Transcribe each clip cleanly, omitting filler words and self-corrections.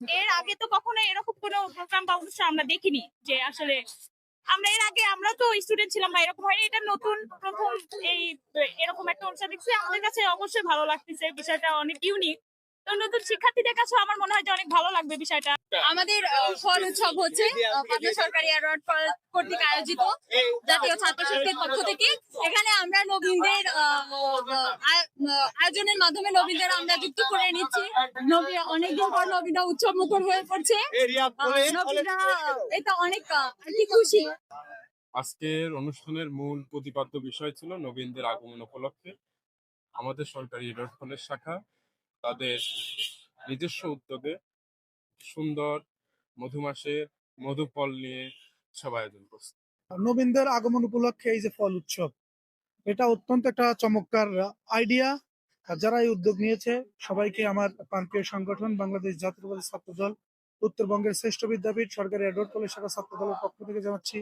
এর আগে তো কখনো এরকম কোনো প্রোগ্রাম বা অনুষ্ঠান আমরা দেখিনি যে আসলে আমরা এর আগে আমরা তো স্টুডেন্ট ছিলাম বা এরকম হয়নি, এটা নতুন প্রথম এই এরকম একটা অনুষ্ঠান দেখছি। আমাদের কাছে অবশ্যই ভালো লাগতেছে, বিষয়টা অনেক ইউনিক। তো নতুন শিক্ষার্থীদের কাছে আমার মনে হয় যে অনেক ভালো লাগবে বিষয়টা। আমাদের ফল উৎসব হচ্ছে পাবনা সরকারি অ্যাওয়ার্ড কর্তৃক আয়োজিত জাতীয় ছাত্র শক্তির পক্ষ থেকে। এখানে আমরা নবীনদের আয়োজনের মাধ্যমে নবীনদের আমরা যুক্ত করে নিচ্ছি। অনেকদিন পর নবীনরা উৎসব মুখর হয়ে পড়ছে। নবীনরা এটা অনেক আর কি খুশি। আজকের অনুষ্ঠানের মূল প্রতিপাদ্য বিষয় ছিল নবীনদের আগমন উপলক্ষে আমাদের সরকারি রোড ফলের শাখা তাদের নিজস্ব উদ্যোগে সুন্দর মধুমাসের মধুফল নিয়ে সব আয়োজন করছে। নবীনদের আগমন উপলক্ষে এই যে ফল উৎসব, এটা অত্যন্ত একটা চমৎকার আইডিয়া। আর যারা এই উদ্যোগ নিয়েছে সবাইকে আমার প্রান্তীয় সংগঠন বাংলাদেশ জাতীয়তাবাদী ছাত্র দল উত্তরবঙ্গের শ্রেষ্ঠ বিদ্যাপীঠ সরকারি এডওয়ার্ড কলেজ শাখা ছাত্র দলের পক্ষ থেকে জানাচ্ছি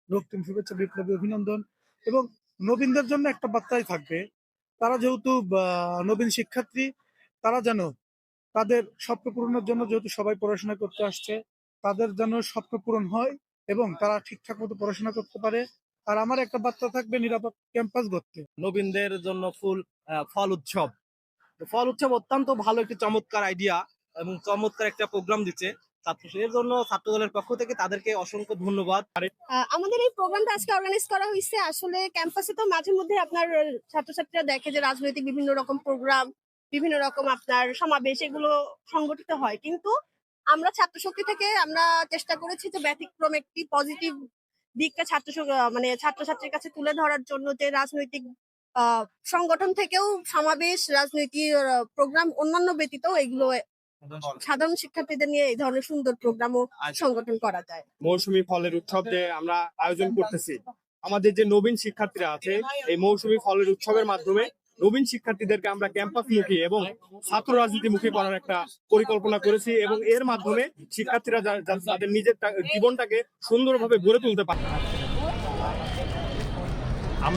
রক্তিম শুভেচ্ছা, বিপ্লবী অভিনন্দন। এবং নবীনদের জন্য একটা বার্তাই থাকবে, তারা যেহেতু নবীন শিক্ষার্থী, তারা যেন তাদের স্বপ্ন পূরণের জন্য, যেহেতু সবাই পড়াশোনা করতে আসছে, তাদের যেন স্বপ্ন পূরণ হয় এবং তারা ঠিকঠাক মতো পড়াশোনা করতে পারে। আর আমার একটা বার্তা থাকবে নিরাপদ ক্যাম্পাস গড়তে। নবীনদের জন্য ফল উৎসব। ফল উৎসব অত্যন্ত ভালো একটি চমৎকার আইডিয়া এবং চমৎকার একটা প্রোগ্রাম দিচ্ছে এর জন্য ছাত্র দলের পক্ষ থেকে তাদেরকে অসংখ্য ধন্যবাদ। আমাদের এই প্রোগ্রামটা আজকে অর্গানাইজ করা হয়েছে। আসলে ক্যাম্পাসে তো মাঝে মধ্যে আপনার ছাত্রছাত্রীরা দেখে যে রাজনৈতিক বিভিন্ন রকম প্রোগ্রাম, বিভিন্ন রকম আপনার সমাবেশ এগুলো সংগঠিত হয়, কিন্তু আমরা ছাত্র শক্তি থেকে আমরা চেষ্টা করেছি যে ব্যতিক্রম একটি পজিটিভ দিকটা মানে ছাত্রছাত্রীর কাছে তুলে ধরার জন্য, যে রাজনৈতিক সংগঠন থেকেও সমাবেশ, রাজনৈতিক প্রোগ্রাম অন্যান্য ব্যতীত এগুলো সাধারণ শিক্ষার্থীদের নিয়ে এই ধরনের সুন্দর প্রোগ্রামও সংগঠন করা যায়। মৌসুমী ফলের উৎসব যে আমরা আয়োজন করতেছি, আমাদের যে নবীন শিক্ষার্থীরা আছে এই মৌসুমী ফলের উৎসবের মাধ্যমে নবীন শিক্ষার্থীদেরকে আমরা ক্যাম্পাসমুখী এবং ছাত্র রাজনীতিমুখী করার একটা পরিকল্পনা করেছি এবং এর মাধ্যমে শিক্ষার্থীরা তাদের নিজের জীবনটাকে সুন্দরভাবে গড়ে তুলতে পারে।